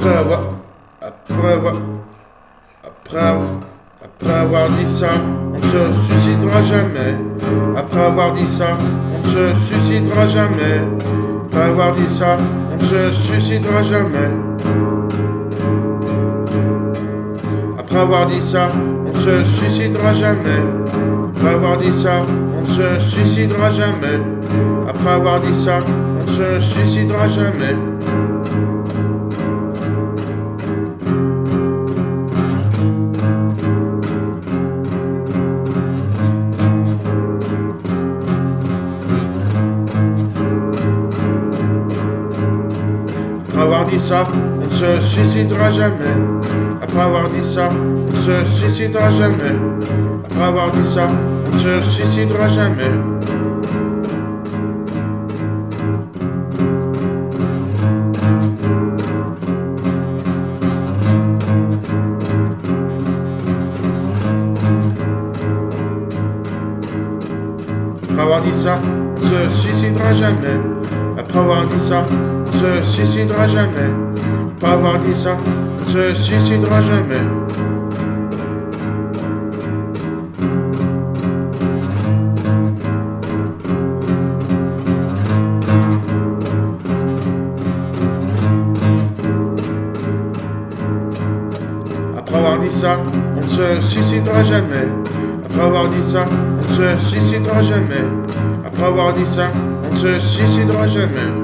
Après avoir, après avoir, après avoir, après avoir dit ça, on ne se suicidera jamais. Après avoir dit ça, on ne se suicidera jamais. Après avoir dit ça, on ne se suicidera jamais. Après avoir dit ça, on ne se suicidera jamais. Après avoir dit ça, on ne se suicidera jamais. Après avoir dit ça, on ne se suicidera jamais. Après avoir dit ça, on ne se suicidera jamais. Après avoir dit ça, on ne se suicidera jamais. Après avoir dit ça, on ne se suicidera jamais. Après avoir dit ça, on ne se suicidera jamais. Après avoir dit ça, on ne se suicidera jamais. Après avoir dit ça, on ne se suicidera jamais. Après avoir dit ça, on ne se suicidera jamais. Après avoir dit ça, on ne se suicidera jamais. Après avoir dit ça, on ne se suicidera jamais.